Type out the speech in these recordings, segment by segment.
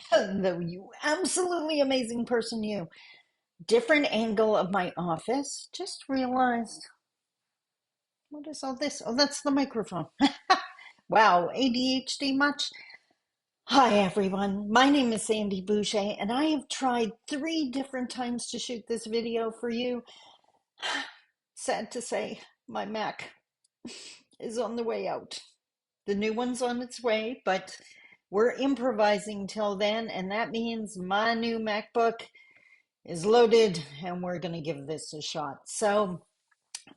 Hello, you absolutely amazing person, you. Different angle of my office. Just realized, what is all this? Oh, that's the microphone. Wow, ADHD much? Hi, everyone. My name is Sandy Boucher, and I have tried 3 different times to shoot this video for you. Sad to say, my Mac is on the way out. The new one's on its way, but we're improvising till then, and that means my new MacBook is loaded and we're going to give this a shot. So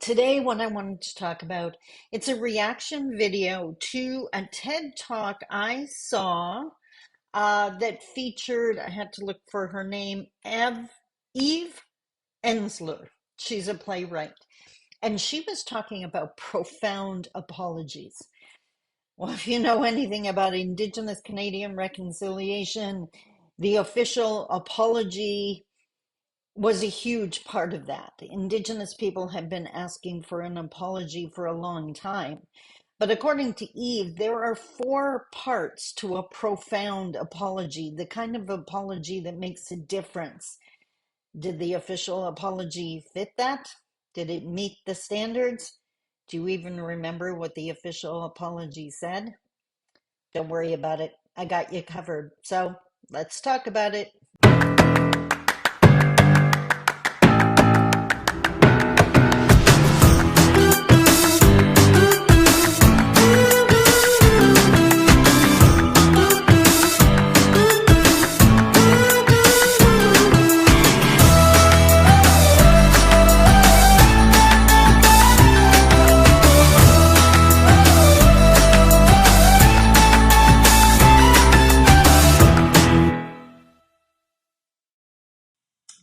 today what I wanted to talk about, it's a reaction video to a TED Talk I saw that featured, I had to look for her name, Eve Ensler. She's a playwright. And she was talking about profound apologies. Well, if you know anything about Indigenous Canadian reconciliation, the official apology was a huge part of that. Indigenous people have been asking for an apology for a long time. But according to Eve, there are 4 parts to a profound apology, the kind of apology that makes a difference. Did the official apology fit that? Did it meet the standards? Do you even remember what the official apology said? Don't worry about it. I got you covered. So let's talk about it.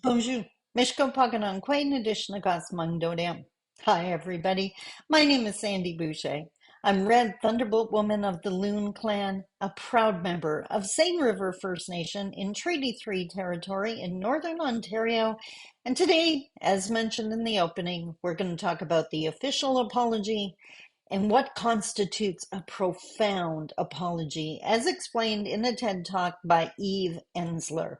Bonjour. Mishko Paganon, Quain Adishnagas Mangdodam. Hi, everybody. My name is Sandy Boucher. I'm Red Thunderbolt Woman of the Loon Clan, a proud member of Seine River First Nation in Treaty 3 territory in Northern Ontario. And today, as mentioned in the opening, we're going to talk about the official apology and what constitutes a profound apology, as explained in a TED Talk by Eve Ensler.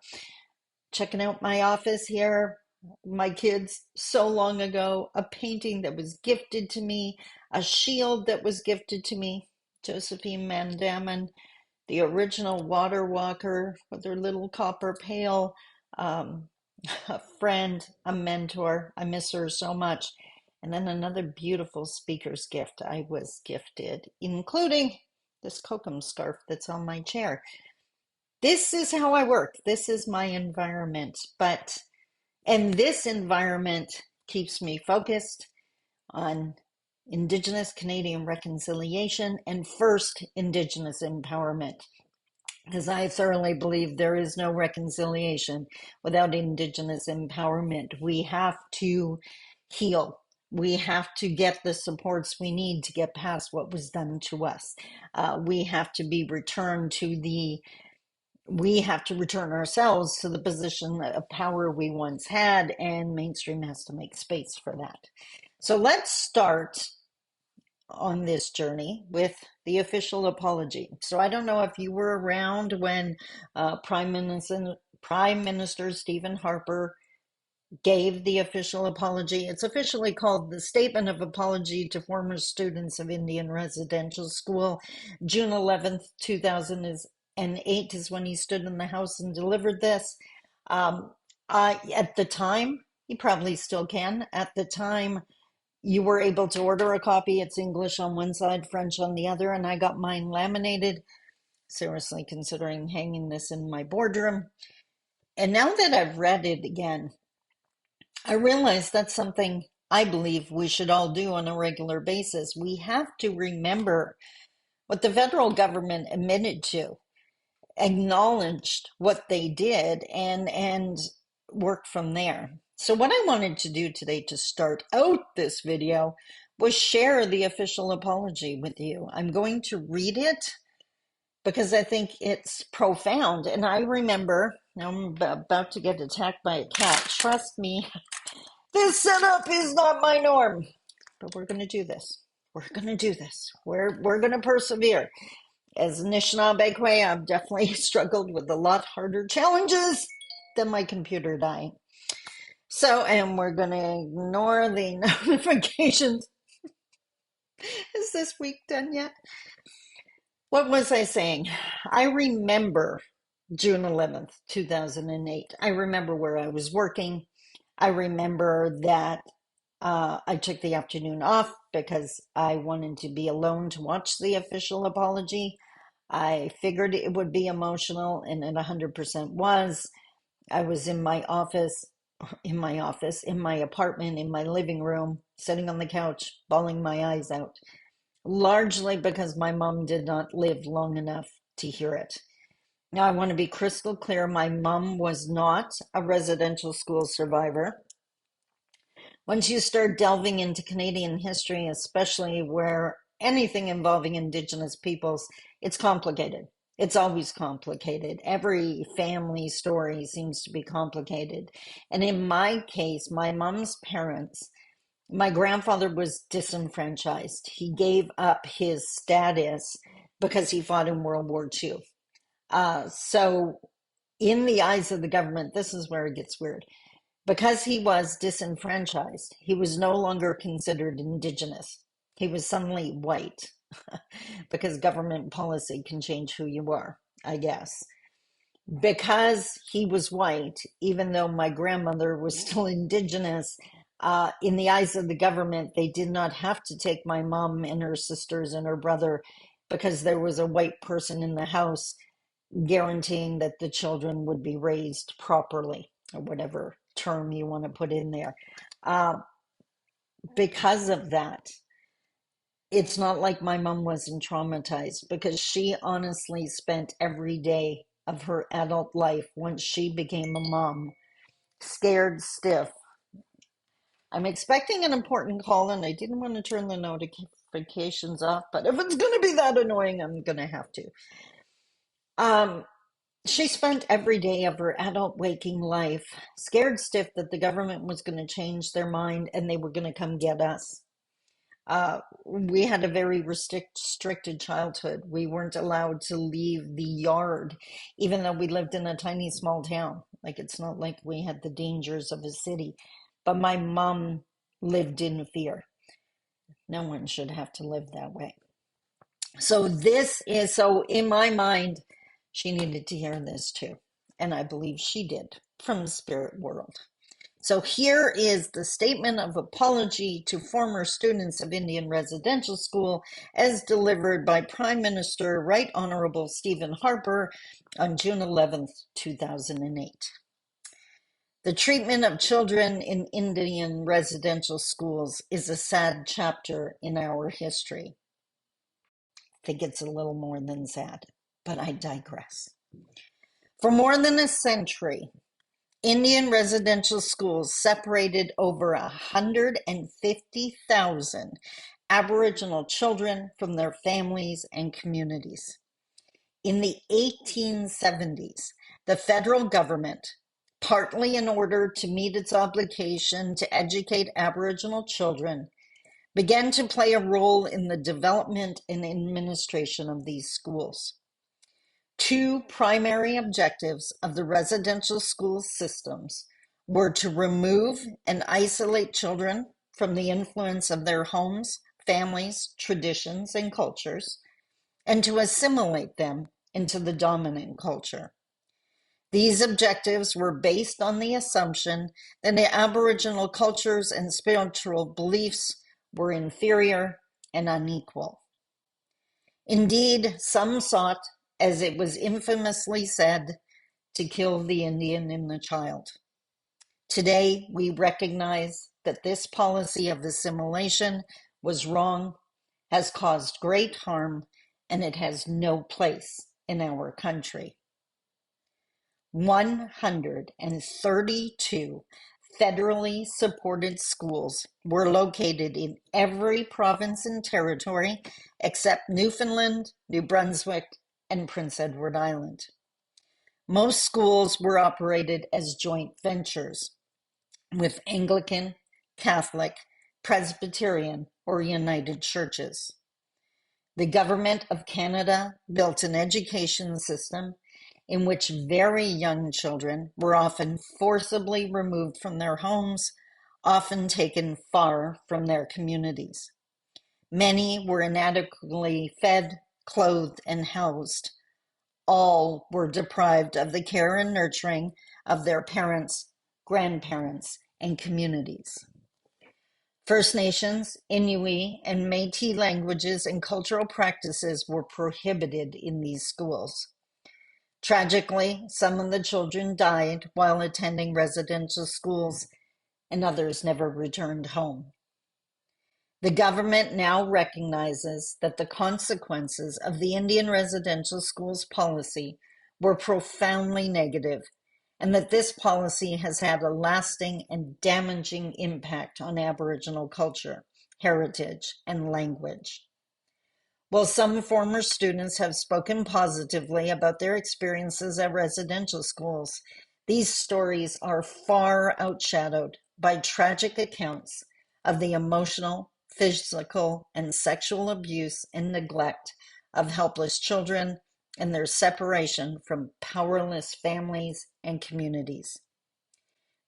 Checking out my office here, my kids so long ago, a painting that was gifted to me, a shield that was gifted to me, Josephine Mandamin, the original water walker with her little copper pail, um, a friend, a mentor. I miss her so much. And then another beautiful speaker's gift I was gifted, including this kokum scarf that's on my chair. This is how I work. This is my environment. And this environment keeps me focused on Indigenous Canadian reconciliation and first Indigenous empowerment. Because I thoroughly believe there is no reconciliation without Indigenous empowerment. We have to heal. We have to get the supports we need to get past what was done to us. We have to be returned to we have to return ourselves to the position of power we once had, and mainstream has to make space for that. So let's start on this journey with the official apology. So I don't know if you were around when Prime Minister Stephen Harper gave the official apology. It's officially called the Statement of Apology to Former Students of Indian Residential School. June 11th, 2008 is when he stood in the House and delivered this. At the time, you probably still can, at the time, you were able to order a copy. It's English on one side, French on the other, and I got mine laminated. Seriously considering hanging this in my boardroom. And now that I've read it again, I realize that's something I believe we should all do on a regular basis. We have to remember what the federal government admitted to, acknowledged what they did, and work from there. So what I wanted to do today to start out this video was share the official apology with you. I'm going to read it because I think it's profound. And I remember, I'm about to get attacked by a cat. Trust me, this setup is not my norm, but we're going to do this. We're going to do this. We're going to persevere. As Anishinaabe, I've definitely struggled with a lot harder challenges than my computer dying. So, and we're going to ignore the notifications. Is this week done yet? What was I saying? I remember June 11th, 2008. I remember where I was working. I remember that I took the afternoon off because I wanted to be alone to watch the official apology. I figured it would be emotional, and it 100% was. I was in my apartment, in my living room, sitting on the couch, bawling my eyes out, largely because my mom did not live long enough to hear it. Now, I want to be crystal clear. My mom was not a residential school survivor. Once you start delving into Canadian history, especially where anything involving Indigenous peoples, it's complicated. It's always complicated. Every family story seems to be complicated. And in my case, my mom's parents, my grandfather was disenfranchised. He gave up his status because he fought in World War II. So, in the eyes of the government, this is where it gets weird. Because he was disenfranchised, he was no longer considered Indigenous. He was suddenly white because government policy can change who you are, I guess. Because he was white, even though my grandmother was still Indigenous, in the eyes of the government, they did not have to take my mom and her sisters and her brother because there was a white person in the house guaranteeing that the children would be raised properly, or whatever term you want to put in there. Uh, because of that, it's not like my mom wasn't traumatized because she honestly spent every day of her adult life once she became a mom scared stiff. I'm expecting an important call and I didn't want to turn the notifications off, but if it's going to be that annoying, I'm going to have to. Um, She spent every day of her adult waking life scared stiff that the government was going to change their mind and they were going to come get us. We had a very restricted childhood. We weren't allowed to leave the yard, even though we lived in a tiny small town. Like, it's not like we had the dangers of a city. But my mom lived in fear. No one should have to live that way. So in my mind, she needed to hear this too. And I believe she did from the spirit world. So here is the statement of apology to former students of Indian Residential School as delivered by Prime Minister Right Honorable Stephen Harper on June 11th, 2008. The treatment of children in Indian residential schools is a sad chapter in our history. I think it's a little more than sad, but I digress. For more than a century, Indian residential schools separated over 150,000 Aboriginal children from their families and communities. In the 1870s, the federal government, partly in order to meet its obligation to educate Aboriginal children, began to play a role in the development and administration of these schools. Two primary objectives of the residential school systems were to remove and isolate children from the influence of their homes, families, traditions, and cultures, and to assimilate them into the dominant culture. These objectives were based on the assumption that the Aboriginal cultures and spiritual beliefs were inferior and unequal. Indeed, some sought, as it was infamously said, to kill the Indian in the child. Today, we recognize that this policy of assimilation was wrong, has caused great harm, and it has no place in our country. 132 federally supported schools were located in every province and territory except Newfoundland, New Brunswick, and Prince Edward Island. Most schools were operated as joint ventures with Anglican, Catholic, Presbyterian, or United churches. The government of Canada built an education system in which very young children were often forcibly removed from their homes, often taken far from their communities. Many were inadequately fed, clothed, and housed. All were deprived of the care and nurturing of their parents, grandparents, and communities. First Nations, Inuit, and Métis languages and cultural practices were prohibited in these schools. Tragically, some of the children died while attending residential schools, and others never returned home. The government now recognizes that the consequences of the Indian residential schools policy were profoundly negative, and that this policy has had a lasting and damaging impact on Aboriginal culture, heritage, and language. While some former students have spoken positively about their experiences at residential schools, these stories are far outshadowed by tragic accounts of the emotional, physical, and sexual abuse and neglect of helpless children and their separation from powerless families and communities.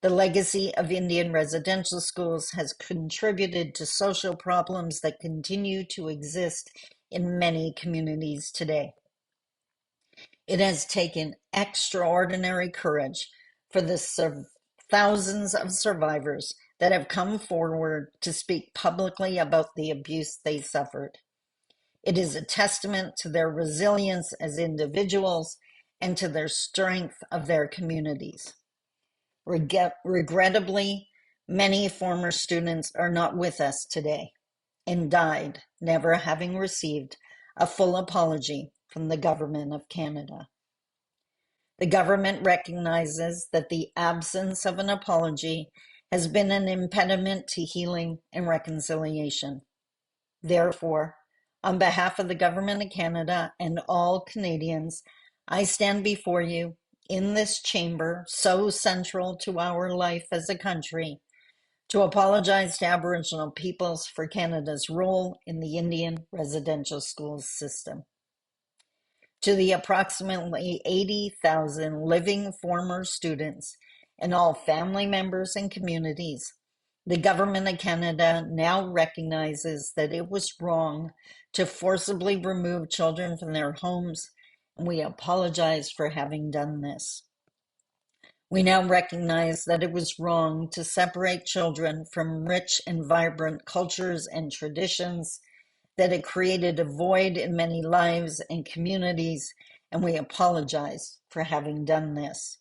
The legacy of Indian residential schools has contributed to social problems that continue to exist in many communities today. It has taken extraordinary courage for the thousands of survivors that have come forward to speak publicly about the abuse they suffered. It is a testament to their resilience as individuals and to their strength of their communities. Regrettably, many former students are not with us today and died never having received a full apology from the Government of Canada. The government recognizes that the absence of an apology has been an impediment to healing and reconciliation. Therefore, on behalf of the Government of Canada and all Canadians, I stand before you in this chamber, so central to our life as a country, to apologize to Aboriginal peoples for Canada's role in the Indian residential schools system. To the approximately 80,000 living former students and all family members and communities, the Government of Canada now recognizes that it was wrong to forcibly remove children from their homes, and we apologize for having done this. We now recognize that it was wrong to separate children from rich and vibrant cultures and traditions, that it created a void in many lives and communities, and we apologize for having done this.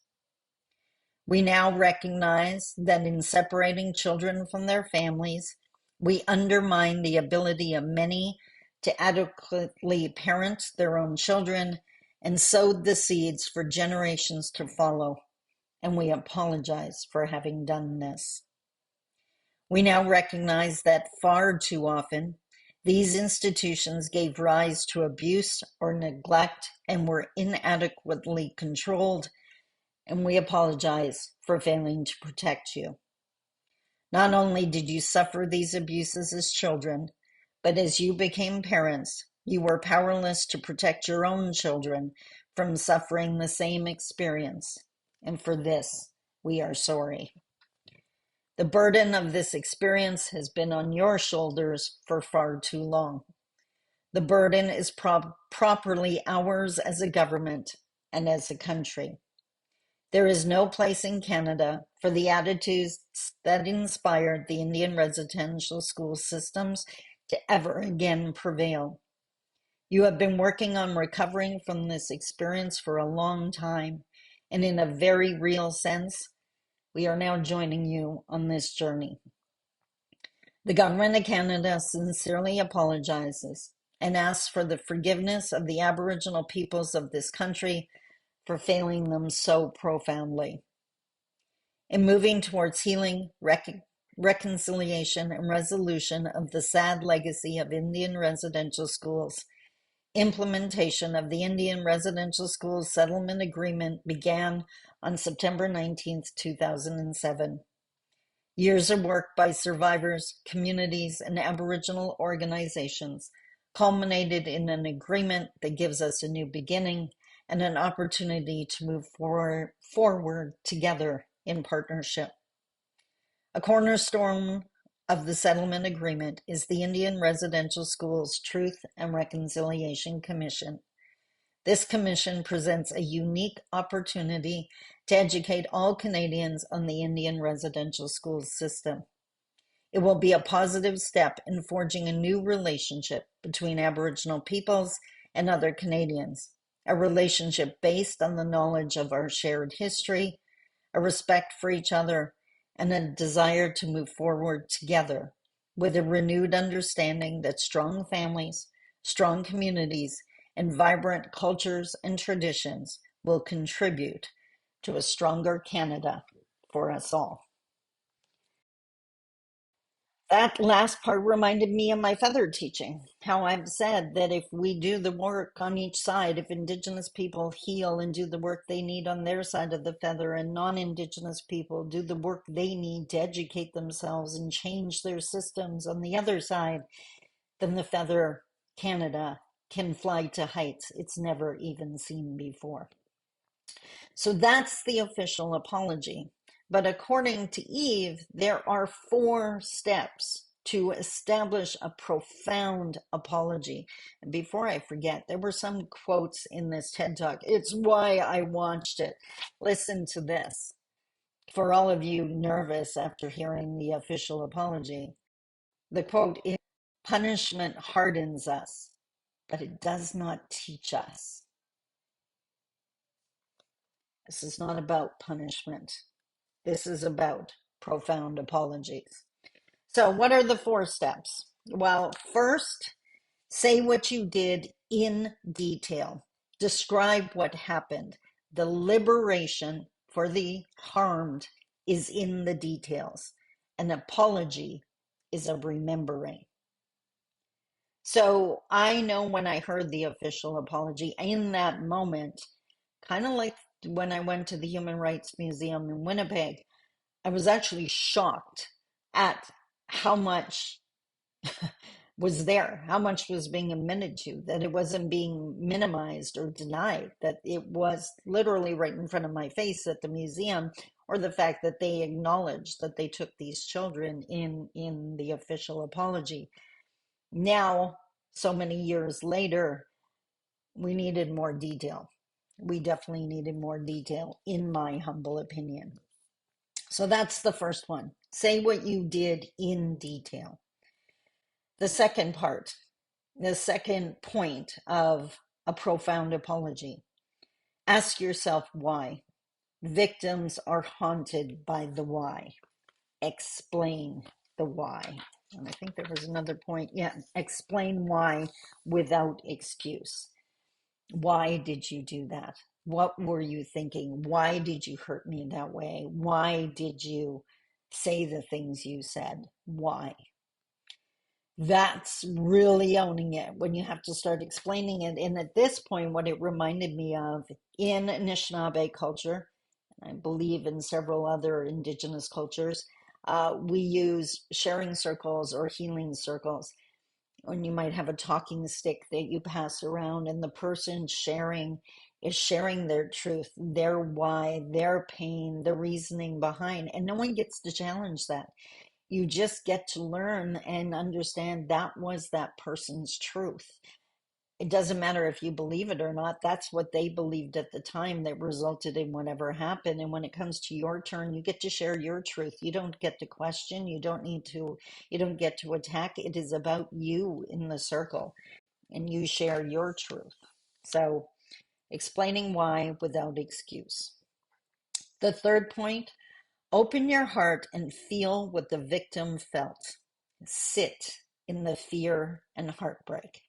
We now recognize that in separating children from their families, we undermine the ability of many to adequately parent their own children and sowed the seeds for generations to follow, and we apologize for having done this. We now recognize that far too often, these institutions gave rise to abuse or neglect and were inadequately controlled, and we apologize for failing to protect you. Not only did you suffer these abuses as children, but as you became parents, you were powerless to protect your own children from suffering the same experience. And for this, we are sorry. The burden of this experience has been on your shoulders for far too long. The burden is properly ours as a government and as a country. There is no place in Canada for the attitudes that inspired the Indian residential school systems to ever again prevail. You have been working on recovering from this experience for a long time, and in a very real sense, we are now joining you on this journey. The Government of Canada sincerely apologizes and asks for the forgiveness of the Aboriginal peoples of this country for failing them so profoundly. In moving towards healing, reconciliation, and resolution of the sad legacy of Indian residential schools, implementation of the Indian Residential Schools Settlement Agreement began on September 19, 2007. Years of work by survivors, communities, and Aboriginal organizations culminated in an agreement that gives us a new beginning and an opportunity to move forward together in partnership. A cornerstone of the settlement agreement is the Indian Residential Schools Truth and Reconciliation Commission. This commission presents a unique opportunity to educate all Canadians on the Indian residential school system. It will be a positive step in forging a new relationship between Aboriginal peoples and other Canadians, a relationship based on the knowledge of our shared history, a respect for each other, and a desire to move forward together with a renewed understanding that strong families, strong communities, and vibrant cultures and traditions will contribute to a stronger Canada for us all. That last part reminded me of my feather teaching, how I've said that if we do the work on each side, if Indigenous people heal and do the work they need on their side of the feather, and non-Indigenous people do the work they need to educate themselves and change their systems on the other side, then the feather Canada can fly to heights it's never even seen before. So that's the official apology. But according to Eve, there are 4 steps to establish a profound apology. And before I forget, there were some quotes in this TED Talk. It's why I watched it. Listen to this. For all of you nervous after hearing the official apology, the quote is, "Punishment hardens us, but it does not teach us." This is not about punishment. This is about profound apologies. So, what are the 4 steps? Well, first, say what you did in detail. Describe what happened. The liberation for the harmed is in the details. An apology is a remembering. So, I know when I heard the official apology in that moment, kind of like when I went to the Human Rights Museum in Winnipeg, I was actually shocked at how much was there, how much was being admitted to, that it wasn't being minimized or denied, that it was literally right in front of my face at the museum, or the fact that they acknowledged that they took these children in the official apology. Now, so many years later, we needed more detail. We definitely needed more detail, in my humble opinion. So that's the first one. Say what you did in detail. The second part, the second point of a profound apology. Ask yourself why. Victims are haunted by the why. Explain the why. And I think there was another point. Yeah, explain why without excuse. Why did you do that? What were you thinking? Why did you hurt me that way? Why did you say the things you said? Why? That's really owning it when you have to start explaining it. And at this point, what it reminded me of in Anishinaabe culture, and I believe in several other Indigenous cultures, we use sharing circles or healing circles. When you might have a talking stick that you pass around, and the person sharing is sharing their truth, their why, their pain, the reasoning behind, and no one gets to challenge that. You just get to learn and understand that was that person's truth. It doesn't matter if you believe it or not. That's what they believed at the time that resulted in whatever happened. And when it comes to your turn, you get to share your truth. You don't get to question. You don't get to attack. It is about you in the circle, and you share your truth. So, explaining why without excuse. The third point, open your heart and feel what the victim felt. Sit in the fear and heartbreak.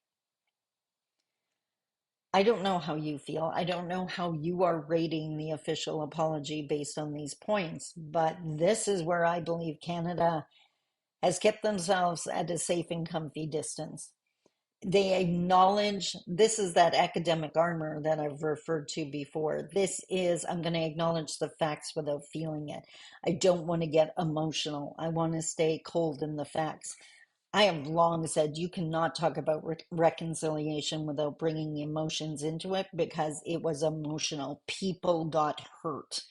I don't know how you feel. I don't know how you are rating the official apology based on these points, but this is where I believe Canada has kept themselves at a safe and comfy distance. They acknowledge this is that academic armor that I've referred to before. This is, I'm going to acknowledge the facts without feeling it. I don't want to get emotional. I want to stay cold in the facts. I have long said you cannot talk about reconciliation without bringing emotions into it because it was emotional. People got hurt,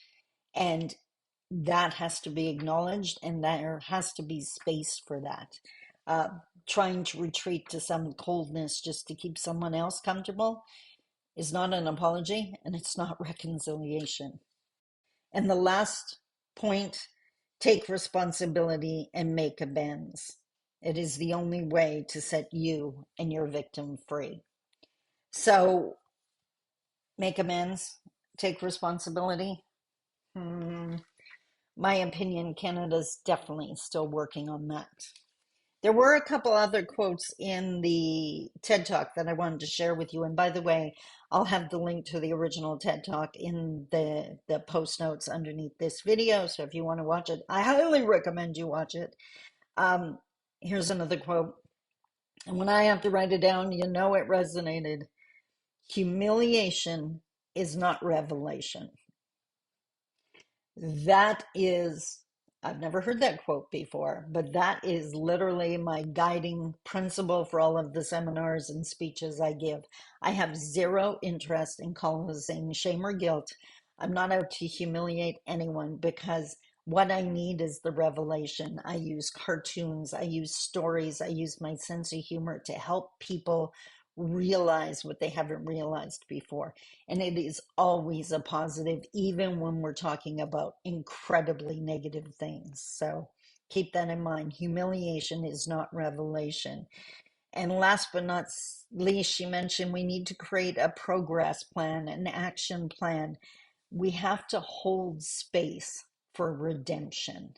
and that has to be acknowledged, and there has to be space for that. Uh, Trying to retreat to some coldness just to keep someone else comfortable is not an apology, and it's not reconciliation. And the last point, take responsibility and make amends. It is the only way to set you and your victim free. So make amends, take responsibility. Hmm, my opinion, Canada's definitely still working on that. There were a couple other quotes in the TED Talk that I wanted to share with you. And by the way, I'll have the link to the original TED Talk in the post notes underneath this video. So if you want to watch it, I highly recommend you watch it. Um, Here's another quote. And when I have to write it down, you know it resonated. Humiliation is not revelation. That is, I've never heard that quote before, but that is literally my guiding principle for all of the seminars and speeches I give. I have zero interest in causing shame or guilt. I'm not out to humiliate anyone because what I need is the revelation. I use cartoons, I use stories, I use my sense of humor to help people realize what they haven't realized before. And it is always a positive, even when we're talking about incredibly negative things. So keep that in mind. Humiliation is not revelation. And last but not least, she mentioned we need to create a progress plan, an action plan. We have to hold space for redemption.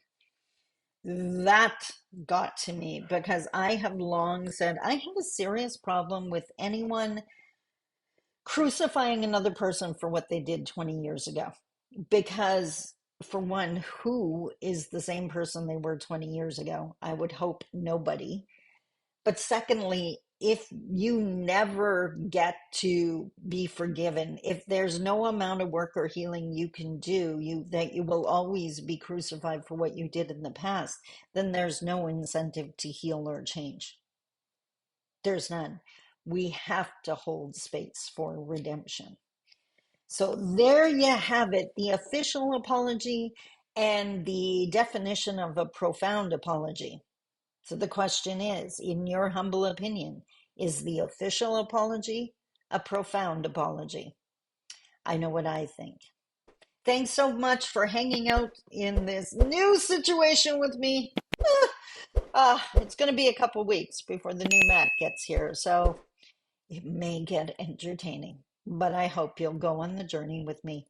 That got to me because I have long said I have a serious problem with anyone crucifying another person for what they did 20 years ago. Because, for one, who is the same person they were 20 years ago? I would hope nobody. But secondly, if you never get to be forgiven, if there's no amount of work or healing you can do, that you will always be crucified for what you did in the past, then there's no incentive to heal or change. There's none. We have to hold space for redemption. So there you have it, the official apology and the definition of a profound apology. So the question is, in your humble opinion, is the official apology a profound apology? I know what I think. Thanks so much for hanging out in this new situation with me. It's going to be a couple weeks before the new Mac gets here, so it may get entertaining, but I hope you'll go on the journey with me.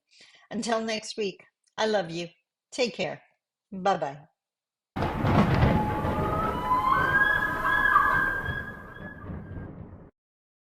Until next week, I love you. Take care. Bye bye.